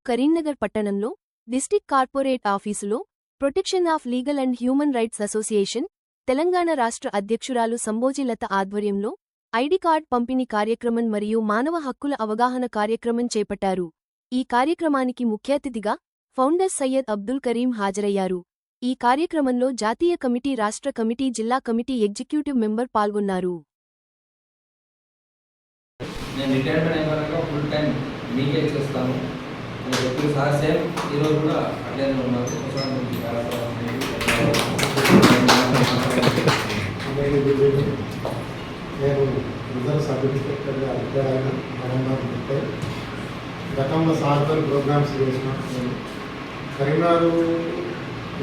కరీంనగర్ పట్టణంలో district corporate ఆఫీసులో protection of legal and human rights association Telangana రాష్ట్ర అధ్యక్షురాలు సంబోజిలత ఆధ్వర్యంలో ఐడి కార్డ్ పంపిణీ కార్యక్రమం మరియు మానవ హక్కుల అవగాహన కార్యక్రమం చేపట్టారు. ఈ కార్యక్రమానికి ముఖ్యాతిథిగా ఫౌండర్ సయ్యద్ అబ్దుల్ కరీం హాజరయ్యారు. ఈ కార్యక్రమంలో జాతీయ కమిటీ, రాష్ట్ర కమిటీ, జిల్లా కమిటీ ఎగ్జిక్యూటివ్ మెంబర్ పాల్గొన్నారు. నేను రిటైర్మెంట్ అయిన ఫుల్ టైం మీకే చేస్తాను అని చెప్పి సార్ సేమ్ ఈరోజు కూడా అట్లనే ఉన్నారు. నేను రిజర్వ్ సబ్ ఇన్స్పెక్టర్గా రిటైర్ అయిన కరీంనగర్. గతంలో సార్తల్ ప్రోగ్రామ్స్ చేసిన నేను కరీంనగర్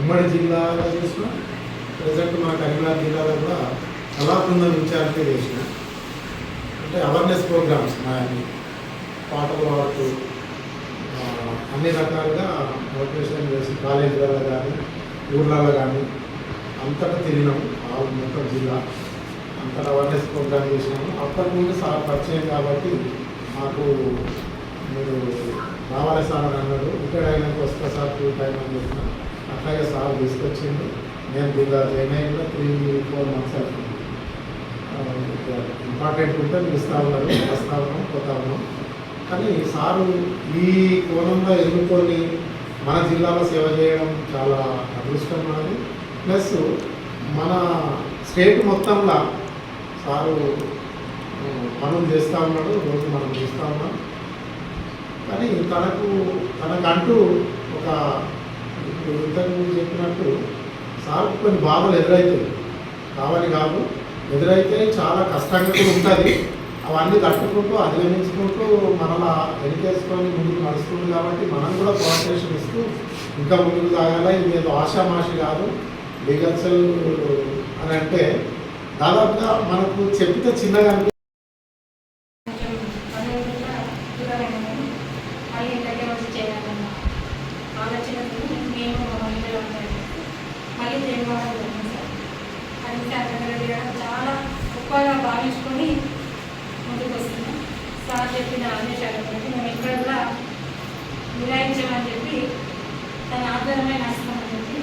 ఉమ్మడి జిల్లాలో చేసిన, ప్రజెంట్ మన కరీంనగర్ జిల్లాలో కూడా కళా బృందం ఇన్ఛార్జ్గా చేసిన. అంటే అవేర్నెస్ ప్రోగ్రామ్స్ మాయని పాటలు పాడుతూ అన్ని రకాలుగా మోటివేషన్ చేసి కాలేజీలలో కానీ ఊర్లలో కానీ అంతటా తిరిగినాము. మొత్తం జిల్లా అంతటా అవేర్నెస్ ప్రోగ్రామ్ చేసినాము. అప్పటి నుండి సార్ పరిచయం కాబట్టి మాకు మీరు రావాలి సార్ అని అన్నాడు. రిటైర్ అయినాక వస్తా సార్ టూ టైం అని చెప్పిన. అట్లాగే సార్ తీసుకొచ్చింది. నేను జిల్లా జాయిన్ అయ్యి కూడా 3-4 months అవుతుంది. ఇంపార్టెంట్ ఉంటే పిలుస్తూ ఉన్నారు, వస్తూ ఉన్నాం, పోతా ఉన్నాం. కానీ సారు ఈ కోణంలో ఎదుర్కొని మన జిల్లాలో సేవ చేయడం చాలా అదృష్టం మనది. ప్లస్ మన స్టేట్ మొత్తంలో సారు పనులు చేస్తూ ఉన్నాడు. రోజు మనం చూస్తూ ఉన్నాం. కానీ తనకంటూ ఒక ఇంతకు చెప్పినట్టు సార్కు కొన్ని బాధలు ఎదురవుతాయి. కావాలి కాదు, ఎదురైతే చాలా కష్టంగా కూడా ఉంటుంది. అవన్నీ తట్టుకుంటూ అధిగమించుకుంటూ మనలా వెనుకేసుకొని ముందుకు నడుస్తుంది. కాబట్టి మనం కూడా కోఆపరేషన్ ఇస్తూ ఇంకా ముందుకు సాగాల. ఇది ఏదో ఆషామాషి కాదు. లీగల్ సెల్ అని అంటే దాదాపుగా మనకు చెప్తే చిన్నగా చాలా గొప్పగా భావించుకొని ముందుకు వస్తున్నాం. సార్ చెప్పిన ఆదేశాలు బట్టి మేము ఇక్కడ కూడా విరాయించామని చెప్పి తన ఆధారమైన నడుస్తామని చెప్పి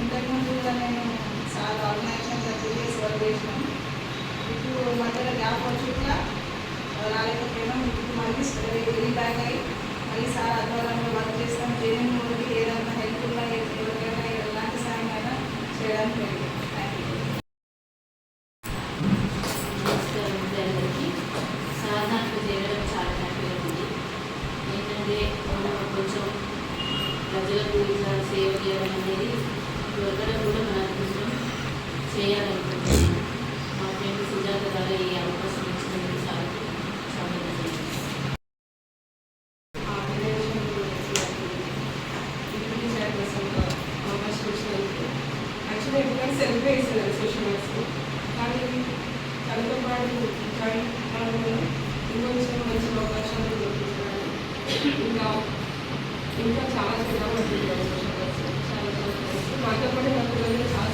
ఇంతకుముందు కూడా నేను చాలా ఆర్గనైజేషన్గా ప్రీవియస్ వర్క్ చేసినాను. ఇప్పుడు మధ్యలో గ్యాప్ వచ్చి కూడా రాలేకపోయినా ఇప్పుడు మళ్ళీ వెళ్ళి బ్యాక్ అయ్యి మళ్ళీ సార్ ఆధ్వర్యంలో వర్క్ చేస్తాం. జేఎన్ వాళ్ళకి ఏదైనా హెల్ప్ఫుల్గా ఎవరికైనా ఎలాంటి సాయం అయినా చేయడానికి లేదు. సార్ నాకు చేయడం చాలా హ్యాపీగా ఉంది. ఏంటంటే కొంచెం ప్రజలకు ఇలా సేవ చేయడం అనేది ఎవరికైనా కూడా మన అదృష్టం చేయాలనుకుంటున్నాను. మా ఫ్రెండ్ సుజాత గారు ఈ అవకాశం ఇచ్చినందుకు సార్ యాక్చువల్లీ ఎందుకంటే సెల్ఫీ వేసేది సోషల్ వర్క్స్. కానీ తనతో పాటు జాయిన్ అవ్వడం ఇంకొంచెం మంచి అవకాశాలు దొరుకుతున్నాయి. ఇంకా చాలా చేద్దాం అనుకుంటున్నాను సోషల్ వర్క్స్. చాలా మాతో పాటు మన పిల్లలు చాలా